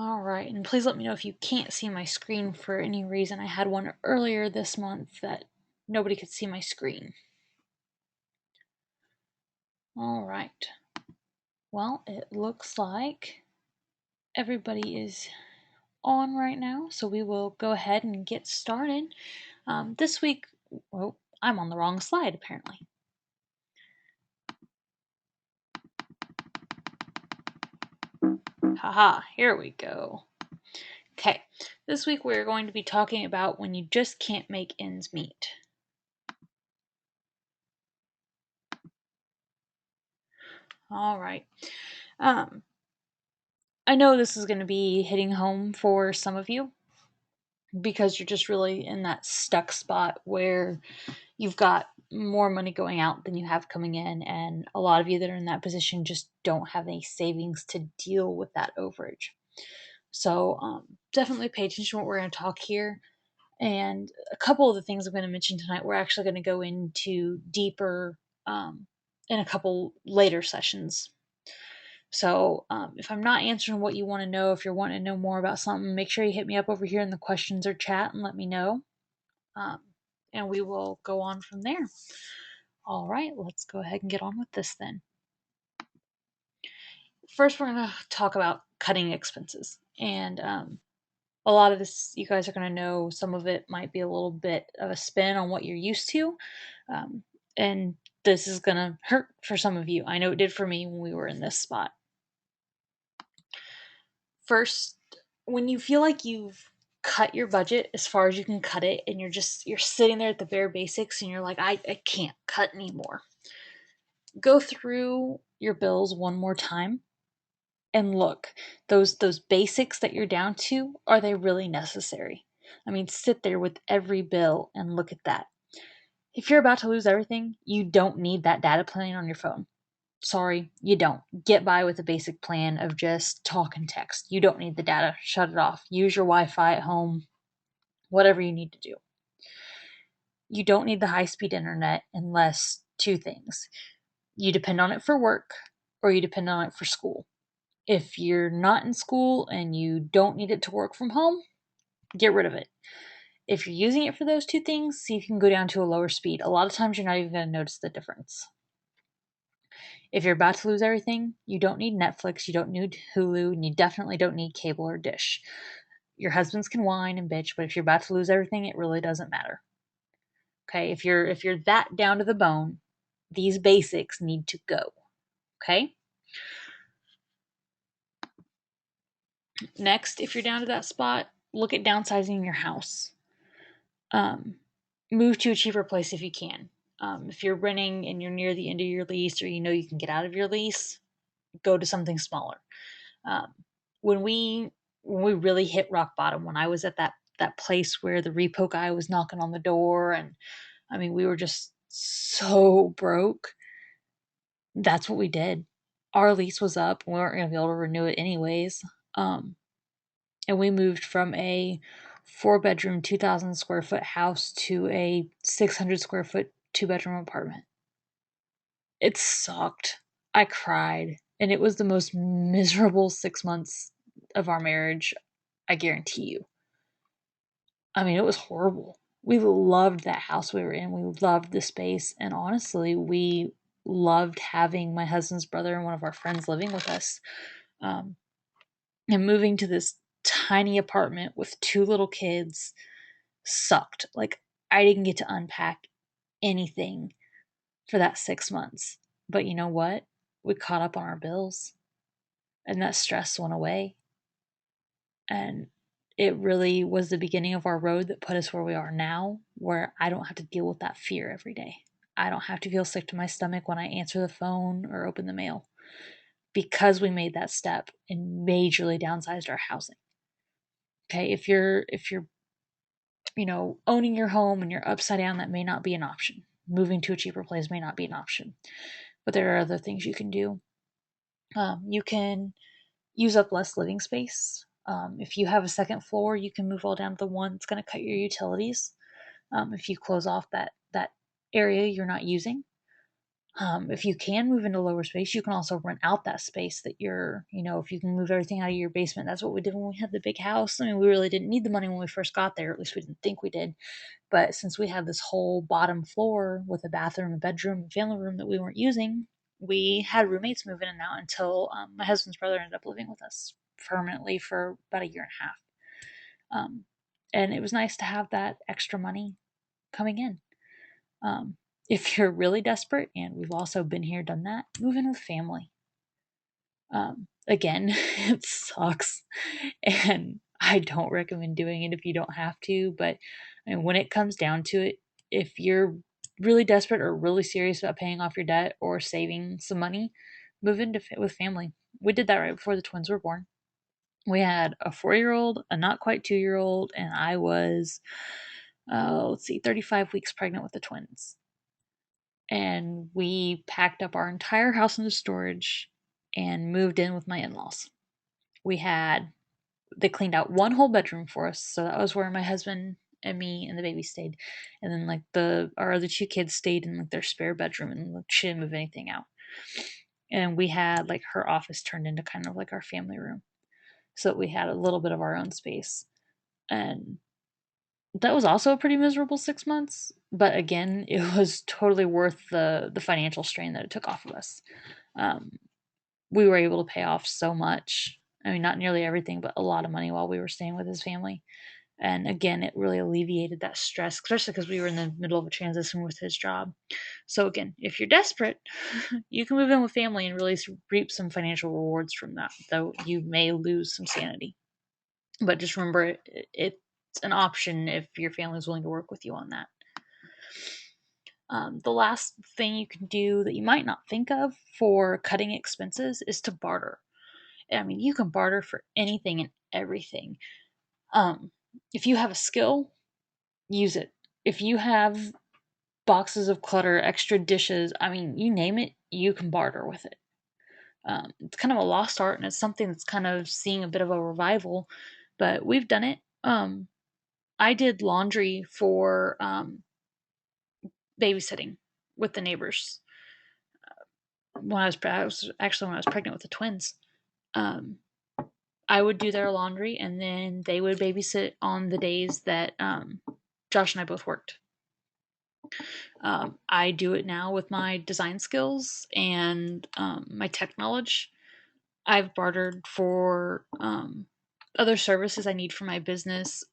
All right, and please let me know if you can't see my screen for any reason. I had one earlier this month that nobody could see my screen. All right. Well, it looks like everybody is on right now, so we will go ahead and get started. This week, well, I'm on the wrong slide apparently. Haha, here we go. Okay, this week we're going to be talking about when you just can't make ends meet. All right. I know this is going to be hitting home for some of you because you're just really in that stuck spot where you've got more money going out than you have coming in, and a lot of you that are in that position just don't have any savings to deal with that overage. So definitely pay attention to what we're going to talk here. And a couple of the things I'm going to mention tonight, we're actually going to go into deeper in a couple later sessions. So if I'm not answering what you want to know, if you're wanting to know more about something, make sure you hit me up over here in the questions or chat and let me know. And we will go on from there. All right, let's go ahead and get on with this then. First, we're going to talk about cutting expenses. And a lot of this you guys are going to know. Some of it might be a little bit of a spin on what you're used to. And this is going to hurt for some of you. I know it did for me when we were in this spot. First, when you feel like you've cut your budget as far as you can cut it and you're sitting there at the bare basics and you're like, I can't cut anymore. Go through your bills one more time and look, those basics that you're down to, are they really necessary? I mean, sit there with every bill and look at that. If you're about to lose everything, you don't need that data plan on your phone. Sorry, you don't. Get by with a basic plan of just talk and text. You don't need the data. Shut it off. Use your Wi-Fi at home. Whatever you need to do. You don't need the high-speed internet unless two things. You depend on it for work or you depend on it for school. If you're not in school and you don't need it to work from home, get rid of it. If you're using it for those two things, see if you can go down to a lower speed. A lot of times you're not even going to notice the difference. If you're about to lose everything, you don't need Netflix, you don't need Hulu, and you definitely don't need cable or dish. Your husbands can whine and bitch, but if you're about to lose everything, it really doesn't matter. Okay, if you're that down to the bone, these basics need to go. Okay? Next, if you're down to that spot, look at downsizing your house. Move to a cheaper place if you can. If you're renting and you're near the end of your lease or you know you can get out of your lease, go to something smaller. When we really hit rock bottom, when I was at that place where the repo guy was knocking on the door, and I mean we were just so broke, that's what we did. Our lease was up, and we weren't going to be able to renew it anyways. And we moved from a 4-bedroom, 2,000 square foot house to a 600 square foot 2-bedroom apartment. It sucked. I cried. And it was the most miserable 6 months of our marriage, I guarantee you. I mean, it was horrible. We loved that house we were in. We loved the space. And honestly, we loved having my husband's brother and one of our friends living with us. And moving to this tiny apartment with 2 little kids sucked. Like, I didn't get to unpack anything for that 6 months. But you know what? We caught up on our bills, and that stress went away. And it really was the beginning of our road that put us where we are now, where I don't have to deal with that fear every day. I don't have to feel sick to my stomach when I answer the phone or open the mail, because we made that step and majorly downsized our housing. Okay, if you're owning your home and you're upside down, that may not be an option. Moving to a cheaper place may not be an option, but there are other things you can do. You can use up less living space. If you have a second floor, you can move all down to the one that's going to cut your utilities. If you close off that area you're not using, If you can move into lower space, you can also rent out that space that you're, if you can move everything out of your basement. That's what we did when we had the big house. I mean, we really didn't need the money when we first got there, at least we didn't think we did. But since we had this whole bottom floor with a bathroom, a bedroom, and family room that we weren't using, we had roommates move in and out until my husband's brother ended up living with us permanently for about a year and a half. Um, and it was nice to have that extra money coming in. Um, if you're really desperate, and we've also been here, done that, move in with family. Again, it sucks, and I don't recommend doing it if you don't have to. But I mean, when it comes down to it, if you're really desperate or really serious about paying off your debt or saving some money, move into with family. We did that right before the twins were born. We had a 4-year-old, a not quite 2-year-old, and I was, 35 weeks pregnant with the twins. And we packed up our entire house into storage and moved in with my in-laws. They cleaned out one whole bedroom for us, so that was where my husband and me and the baby stayed. And then like our other two kids stayed in like their spare bedroom, and like, she didn't move anything out. And we had like her office turned into kind of like our family room, so that we had a little bit of our own space. And that was also a pretty miserable 6 months, but again, it was totally worth the financial strain that it took off of us. Um, we were able to pay off so much. I mean, not nearly everything, but a lot of money while we were staying with his family. And again, it really alleviated that stress, especially because we were in the middle of a transition with his job. So again, if you're desperate, you can move in with family and really reap some financial rewards from that, though you may lose some sanity. But just remember, it's an option if your family's willing to work with you on that. The last thing you can do that you might not think of for cutting expenses is to barter. I mean, you can barter for anything and everything. Um, if you have a skill, use it. If you have boxes of clutter, extra dishes, I mean, you name it, you can barter with it. It's kind of a lost art, and it's something that's kind of seeing a bit of a revival, but we've done it. I did laundry for babysitting with the neighbors when I was pregnant with the twins. Um, I would do their laundry, and then they would babysit on the days that Josh and I both worked. I do it now with my design skills and my tech knowledge. I've bartered for other services I need for my business.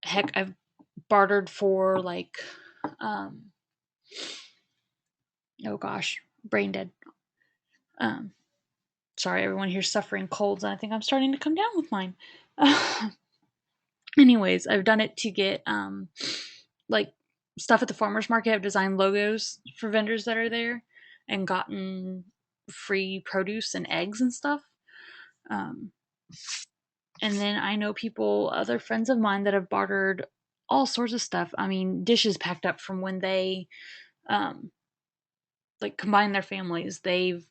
Heck, I've bartered for like, um, oh gosh, brain dead. Um, Sorry, everyone here's suffering colds, and I think I'm starting to come down with mine. Anyways, I've done it to get like stuff at the farmers market. I've designed logos for vendors that are there and gotten free produce and eggs and stuff. Um, and then I know people, other friends of mine, that have bartered all sorts of stuff. I mean, dishes packed up from when they um, like combined their families. They've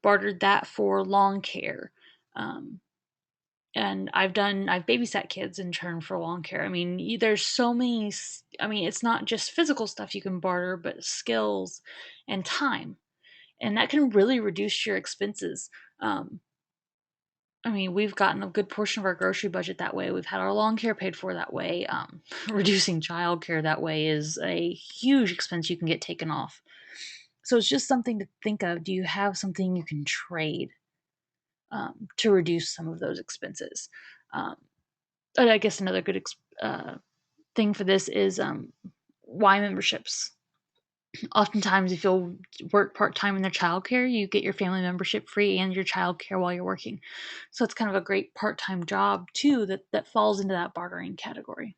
bartered that for lawn care. Um, and I've babysat kids in turn for lawn care. I mean, there's so many. I mean, it's not just physical stuff you can barter, but skills and time, and that can really reduce your expenses. Um, I mean, we've gotten a good portion of our grocery budget that way. We've had our lawn care paid for that way. Reducing childcare that way is a huge expense you can get taken off. So it's just something to think of. Do you have something you can trade to reduce some of those expenses? Um, and I guess another good thing for this is Y memberships. Oftentimes, if you'll work part time in their childcare, you get your family membership free and your childcare while you're working. So it's kind of a great part time job too that falls into that bartering category.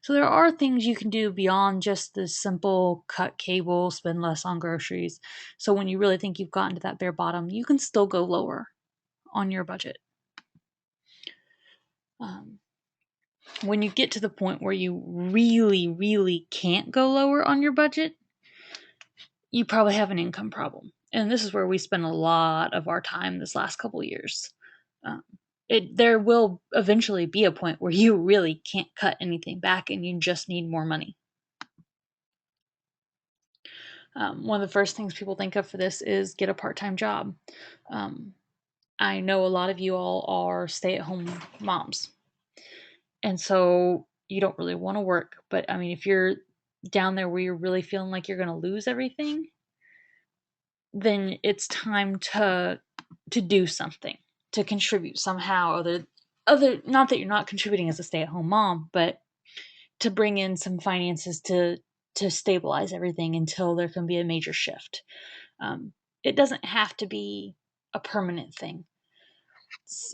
So there are things you can do beyond just the simple cut cable, spend less on groceries. So when you really think you've gotten to that bare bottom, you can still go lower on your budget. Um, when you get to the point where you really, really can't go lower on your budget, you probably have an income problem. And this is where we spend a lot of our time this last couple of years. Um, there will eventually be a point where you really can't cut anything back and you just need more money. One of the first things people think of for this is get a part-time job. Um, I know a lot of you all are stay-at-home moms, and so you don't really want to work. But I mean, if you're down there where you're really feeling like you're going to lose everything, then it's time to do something, to contribute somehow. Other not that you're not contributing as a stay-at-home mom, but to bring in some finances to stabilize everything until there can be a major shift. It doesn't have to be a permanent thing.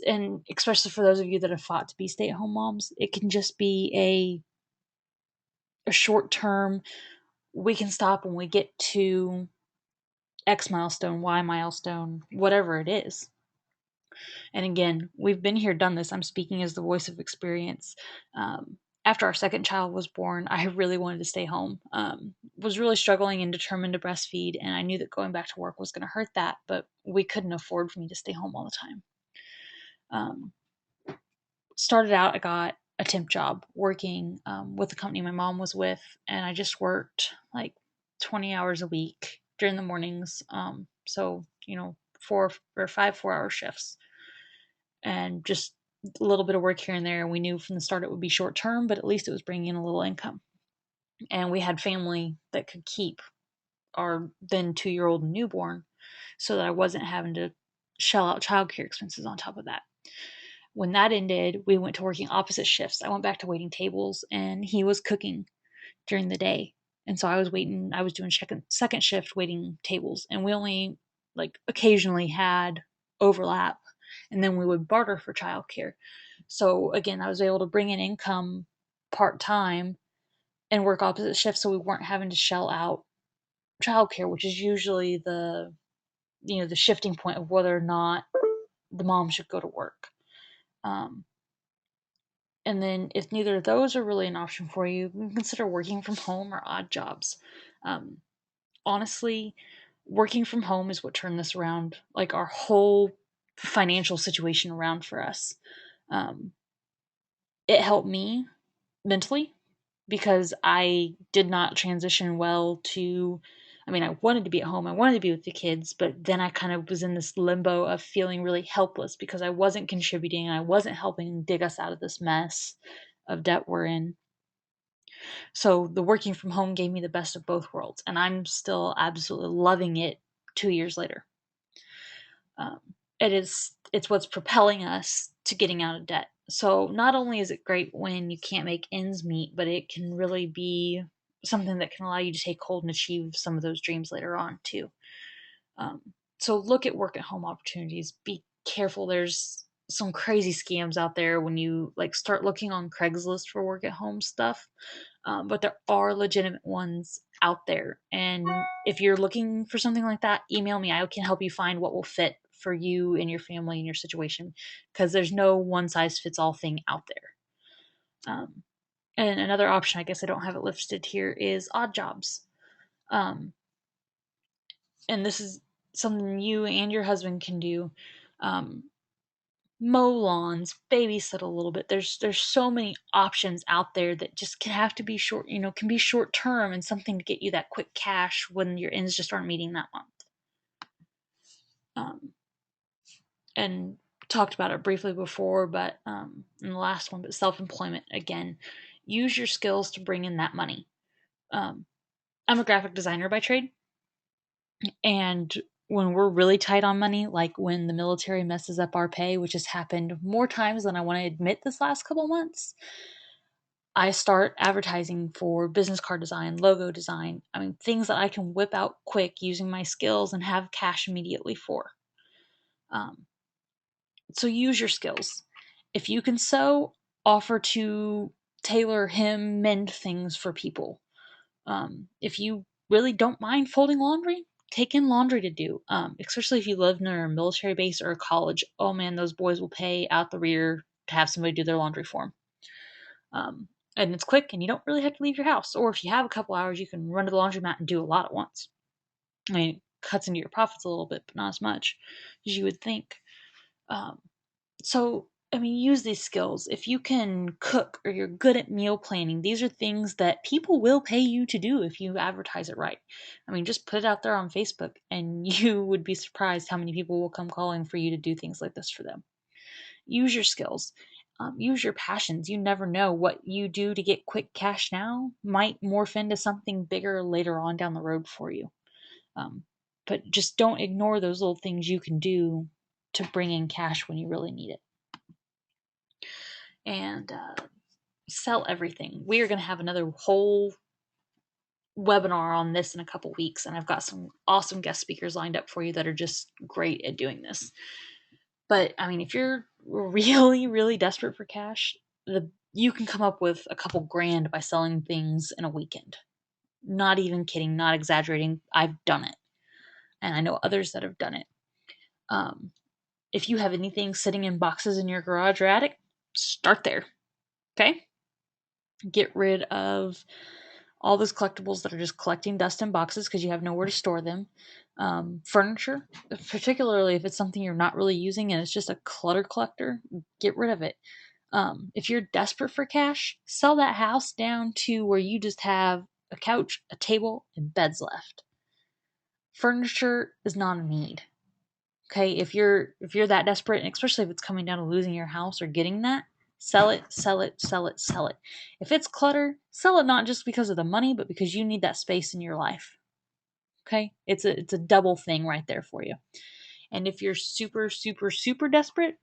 And especially for those of you that have fought to be stay-at-home moms, it can just be a short term. We can stop when we get to X milestone, Y milestone, whatever it is. And again, we've been here, done this. I'm speaking as the voice of experience. After our second child was born, I really wanted to stay home. Was really struggling and determined to breastfeed, and I knew that going back to work was going to hurt that, but we couldn't afford for me to stay home all the time. Um, Started out, I got a temp job working with the company my mom was with, and I just worked like 20 hours a week during the mornings. So, 4 or 5 4-hour shifts, and just a little bit of work here and there. We knew from the start it would be short term, but at least it was bringing in a little income. And we had family that could keep our then 2-year-old and newborn, so that I wasn't having to shell out childcare expenses on top of that. When that ended, we went to working opposite shifts. I went back to waiting tables, and he was cooking during the day. And so I was waiting, I was doing second shift waiting tables, and we only like occasionally had overlap, and then we would barter for childcare. So again, I was able to bring in income part time and work opposite shifts, so we weren't having to shell out childcare, which is usually the shifting point of whether or not the mom should go to work. Um, And then, if neither of those are really an option for you, you can consider working from home or odd jobs. Um, Honestly, working from home is what turned this around, like our whole financial situation around for us. Um, it helped me mentally because I did not transition well to. I mean, I wanted to be at home, I wanted to be with the kids, but then I kind of was in this limbo of feeling really helpless because I wasn't contributing and I wasn't helping dig us out of this mess of debt we're in. So the working from home gave me the best of both worlds, and I'm still absolutely loving it 2 years later. Um, it's what's propelling us to getting out of debt. So not only is it great when you can't make ends meet, but it can really be something that can allow you to take hold and achieve some of those dreams later on too. Um, so look at work at home opportunities. Be careful. There's some crazy scams out there when you like start looking on Craigslist for work at home stuff. But there are legitimate ones out there. And if you're looking for something like that, email me. I can help you find what will fit for you and your family and your situation, because there's no one size fits all thing out there. And another option, I guess I don't have it listed here, is odd jobs. Um, and this is something you and your husband can do. Um, Mow lawns, babysit a little bit. There's so many options out there that just can have to be short, can be short term and something to get you that quick cash when your ends just aren't meeting that month. Um, and talked about it briefly before, but in the last one, but self-employment again. Use your skills to bring in that money. Um, I'm a graphic designer by trade, and when we're really tight on money, like when the military messes up our pay, which has happened more times than I want to admit this last couple months, I start advertising for business card design, logo design. I mean, things that I can whip out quick using my skills and have cash immediately for. Um, so use your skills. If you can sew, offer to tailor, hem, mend things for people. If you really don't mind folding laundry, take in laundry to do. Especially if you live near a military base or a college. Oh man, those boys will pay out the rear to have somebody do their laundry for them. And it's quick, and you don't really have to leave your house. Or if you have a couple hours, you can run to the laundromat and do a lot at once. I mean, it cuts into your profits a little bit, but not as much as you would think. Um, so I mean, use these skills. If you can cook or you're good at meal planning, these are things that people will pay you to do if you advertise it right. I mean, just put it out there on Facebook and you would be surprised how many people will come calling for you to do things like this for them. Use your skills, use your passions. You never know what you do to get quick cash now might morph into something bigger later on down the road for you. Um, but just don't ignore those little things you can do to bring in cash when you really need it. And sell everything. We are going to have another whole webinar on this in a couple weeks, and I've got some awesome guest speakers lined up for you that are just great at doing this. But I mean, if you're really, really desperate for cash, you can come up with a couple grand by selling things in a weekend. Not even kidding, not exaggerating. I've done it, and I know others that have done it. If you have anything sitting in boxes in your garage or attic, start there. Okay? Get rid of all those collectibles that are just collecting dust in boxes because you have nowhere to store them. Furniture, particularly if it's something you're not really using and it's just a clutter collector, get rid of it. If you're desperate for cash, sell that house down to where you just have a couch, a table, and beds left. Furniture is not a need. Okay, if you're that desperate, and especially if it's coming down to losing your house or getting that, sell it, sell it, sell it, sell it. If it's clutter, sell it not just because of the money, but because you need that space in your life. Okay, it's a double thing right there for you. And if you're super, super, super desperate,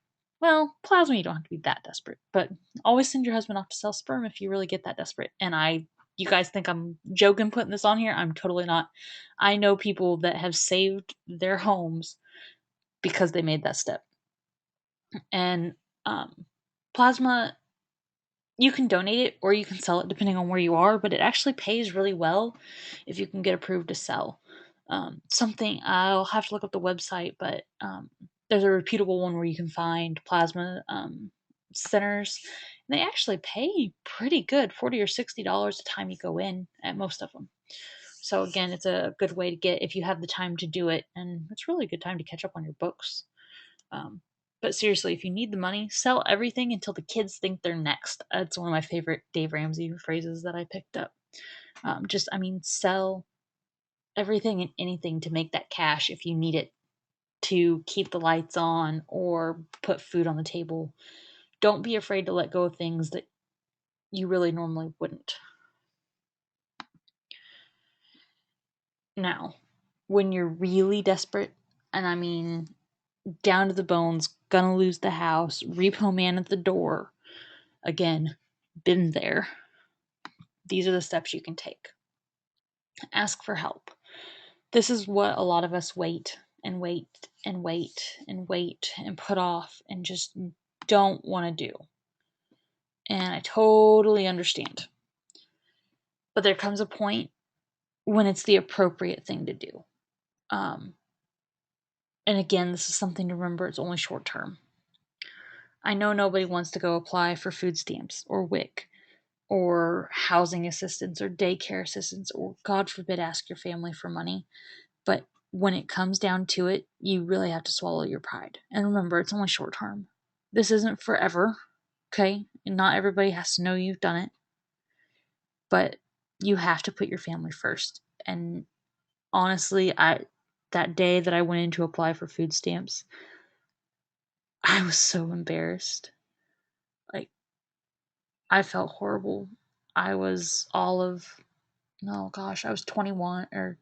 well, plasma, you don't have to be that desperate, but always send your husband off to sell sperm if you really get that desperate. And you guys think I'm joking putting this on here? I'm totally not. I know people that have saved their homes because they made that step. And plasma, you can donate it or you can sell it depending on where you are, but it actually pays really well if you can get approved to sell. Something I'll have to look up the website, but there's a reputable one where you can find plasma centers. And they actually pay pretty good, $40 or $60 a time you go in at most of them. So again, it's a good way to get if you have the time to do it, and it's really a good time to catch up on your books. But seriously, if you need the money, sell everything until the kids think they're next. That's one of my favorite Dave Ramsey phrases that I picked up. Sell everything and anything to make that cash if you need it to keep the lights on or put food on the table. Don't be afraid to let go of things that you really normally wouldn't. Now, when you're really desperate, and I mean down to the bones, gonna lose the house, repo man at the door, again, been there. These are the steps you can take. Ask for help. This is what a lot of us wait and wait and wait and wait and put off and just don't want to do. And I totally understand. But there comes a point when it's the appropriate thing to do. And again, this is something to remember, it's only short term. I know nobody wants to go apply for food stamps or WIC or housing assistance or daycare assistance or, God forbid, ask your family for money. But when it comes down to it, you really have to swallow your pride. And remember, it's only short term. This isn't forever, okay? And not everybody has to know you've done it. But you have to put your family first. And honestly, that day that I went in to apply for food stamps, I was so embarrassed. Like, I felt horrible. I was I was 21, or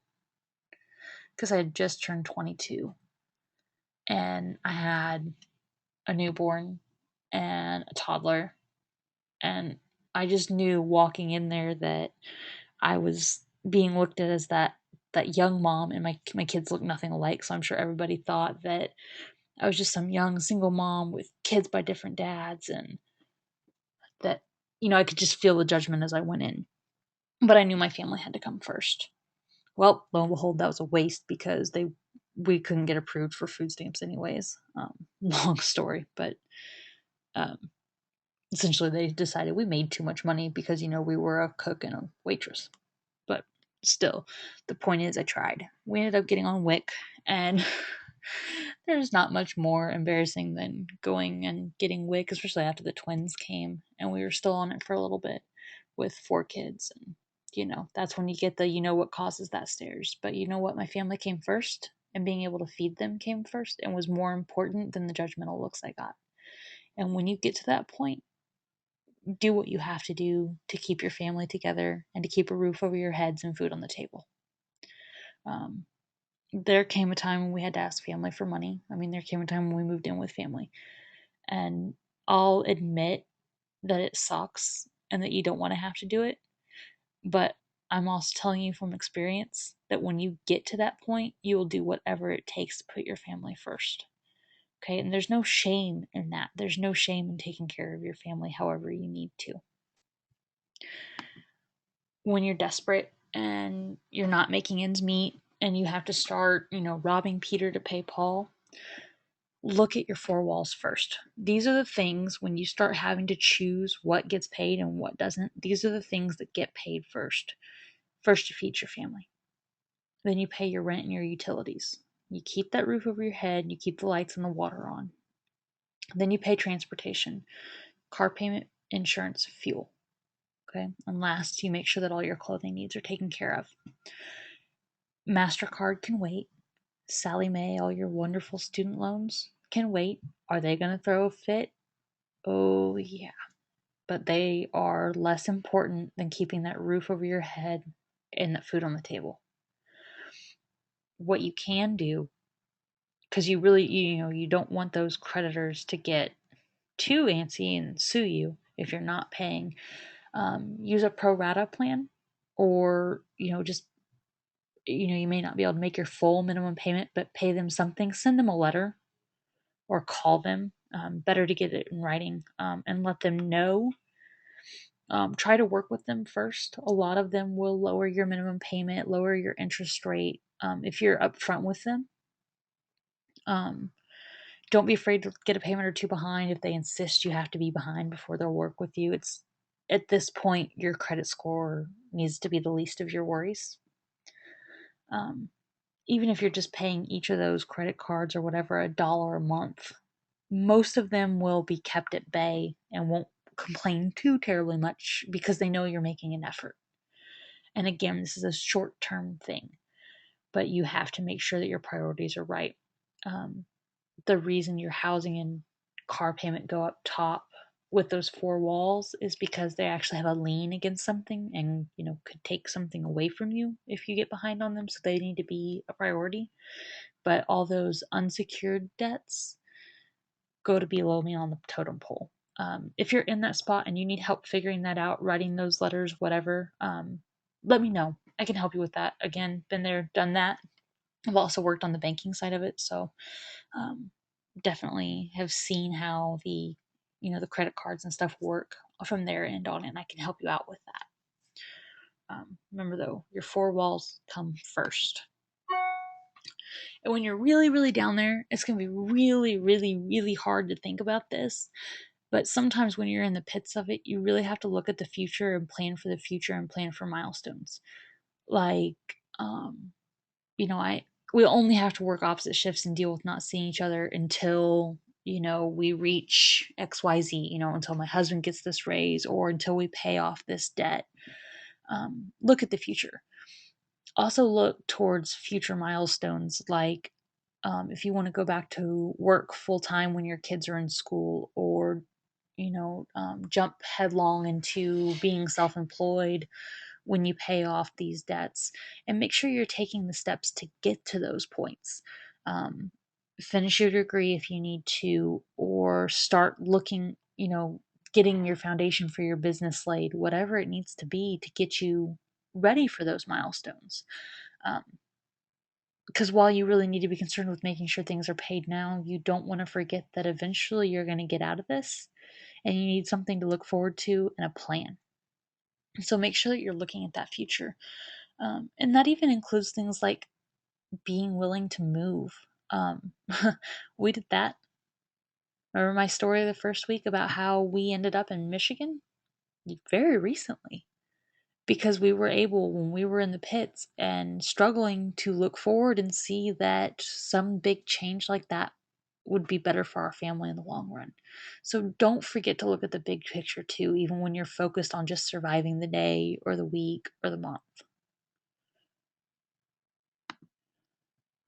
because I had just turned 22. And I had a newborn and a toddler. And I just knew walking in there that I was being looked at as that young mom, and my kids look nothing alike, so I'm sure everybody thought that I was just some young single mom with kids by different dads, and that I could just feel the judgment as I went in. But I knew my family had to come first. Well, lo and behold, that was a waste because we couldn't get approved for food stamps anyways. Long story, but essentially they decided we made too much money because we were a cook and a waitress. But still, the point is I tried. We ended up getting on WIC, and there's not much more embarrassing than going and getting WIC, especially after the twins came and we were still on it for a little bit with 4 kids. And, that's when you get the, what causes that stares. But you know what? My family came first, and being able to feed them came first and was more important than the judgmental looks I got. And when you get to that point, do what you have to do to keep your family together and to keep a roof over your heads and food on the table. Um, there came a time when we had to ask family for money. I mean, there came a time when we moved in with family. And I'll admit that it sucks and that you don't want to have to do it. But I'm also telling you from experience that when you get to that point, you will do whatever it takes to put your family first. Okay. And there's no shame in that. There's no shame in taking care of your family however you need to. When you're desperate and you're not making ends meet and you have to start, robbing Peter to pay Paul, look at your 4 walls first. These are the things when you start having to choose what gets paid and what doesn't. These are the things that get paid first. First, you feed your family. Then you pay your rent and your utilities. You keep that roof over your head. You keep the lights and the water on. Then you pay transportation, car payment, insurance, fuel. Okay. And last, you make sure that all your clothing needs are taken care of. MasterCard can wait. Sallie Mae, all your wonderful student loans can wait. Are they going to throw a fit? Oh, yeah. But they are less important than keeping that roof over your head and that food on the table. What you can do, because you really, you don't want those creditors to get too antsy and sue you if you're not paying. Use a pro rata plan, or, just, you may not be able to make your full minimum payment, but pay them something. Send them a letter or call them. Better to get it in writing, and let them know. Try to work with them first. A lot of them will lower your minimum payment, lower your interest rate, if you're upfront with them. Um, don't be afraid to get a payment or two behind if they insist you have to be behind before they'll work with you. It's at this point your credit score needs to be the least of your worries. Um, Even if you're just paying each of those credit cards or whatever $1 a month, most of them will be kept at bay and won't complain too terribly much because they know you're making an effort. And again, this is a short term thing, but you have to make sure that your priorities are right. Um, the reason your housing and car payment go up top with those 4 walls is because they actually have a lien against something and, could take something away from you if you get behind on them. So they need to be a priority. But all those unsecured debts go to below me on the totem pole. If you're in that spot and you need help figuring that out, writing those letters, whatever, let me know. I can help you with that. Again, been there, done that. I've also worked on the banking side of it, so um, definitely have seen how the credit cards and stuff work from their end on it, and I can help you out with that. Remember though, your 4 walls come first. And when you're really, really down there, it's going to be really, really, really hard to think about this. But sometimes when you're in the pits of it, you really have to look at the future and plan for the future and plan for milestones. Like, I we only have to work opposite shifts and deal with not seeing each other until we reach XYZ, until my husband gets this raise or until we pay off this debt. Look at the future. Also look towards future milestones, like if you want to go back to work full time when your kids are in school, or jump headlong into being self-employed when you pay off these debts, and make sure you're taking the steps to get to those points. um, Finish your degree if you need to, or start looking, getting your foundation for your business laid, whatever it needs to be to get you ready for those milestones. um, because while you really need to be concerned with making sure things are paid now, you don't want to forget that eventually you're going to get out of this, and you need something to look forward to and a plan. So make sure that you're looking at that future. And that even includes things like being willing to move. Um, we did that. Remember my story the first week about how we ended up in Michigan? Very recently. because we were able, when we were in the pits and struggling, to look forward and see that some big change like that would be better for our family in the long run. So don't forget to look at the big picture too, even when you're focused on just surviving the day or the week or the month.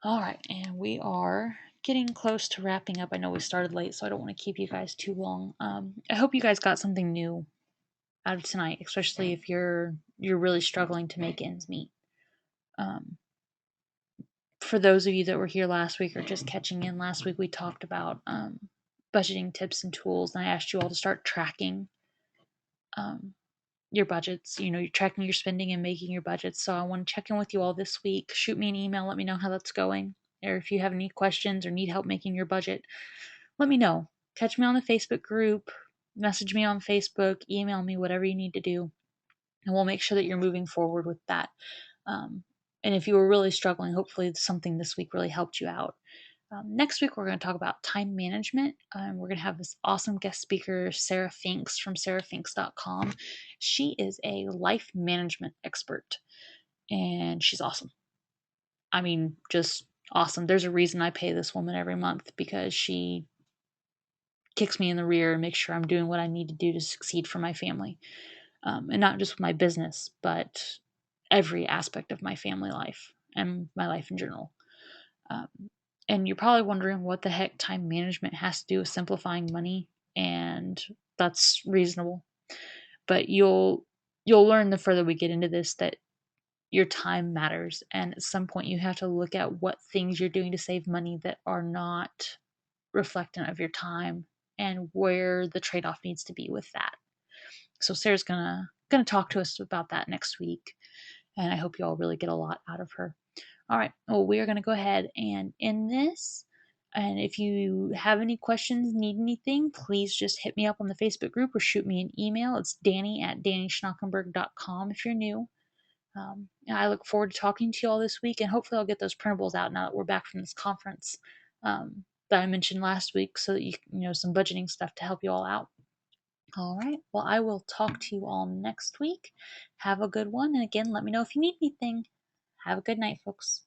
All right, and we are getting close to wrapping up. I know we started late, so I don't want to keep you guys too long. I hope you guys got something new out of tonight, especially if you're really struggling to make ends meet. Um, for those of you that were here last week or just catching in, last week we talked about budgeting tips and tools, and I asked you all to start tracking um, your budgets. You know, you're tracking your spending and making your budgets. So I want to check in with you all this week. Shoot me an email, let me know how that's going. Or if you have any questions or need help making your budget, let me know. Catch me on the Facebook group, message me on Facebook, email me, whatever you need to do, and we'll make sure that you're moving forward with that. Um, and if you were really struggling, hopefully something this week really helped you out. Next week, we're going to talk about time management. We're going to have this awesome guest speaker, Sarah Finks from sarahfinks.com. She is a life management expert, and she's awesome. I mean, just awesome. There's a reason I pay this woman every month, because she kicks me in the rear and makes sure I'm doing what I need to do to succeed for my family. And not just my business, but every aspect of my family life and my life in general. Um, and you're probably wondering what the heck time management has to do with simplifying money, and that's reasonable. But you'll learn the further we get into this that your time matters, and at some point you have to look at what things you're doing to save money that are not reflectant of your time, and where the trade-off needs to be with that. So Sarah's gonna talk to us about that next week, and I hope you all really get a lot out of her. All right. Well, we are going to go ahead and end this. And if you have any questions, need anything, please just hit me up on the Facebook group or shoot me an email. It's Danny@DannySchnockenberg.com if you're new. I look forward to talking to you all this week, and hopefully I'll get those printables out now that we're back from this conference that I mentioned last week, so that you know some budgeting stuff to help you all out. All right. Well, I will talk to you all next week. Have a good one. And again, let me know if you need anything. Have a good night, folks.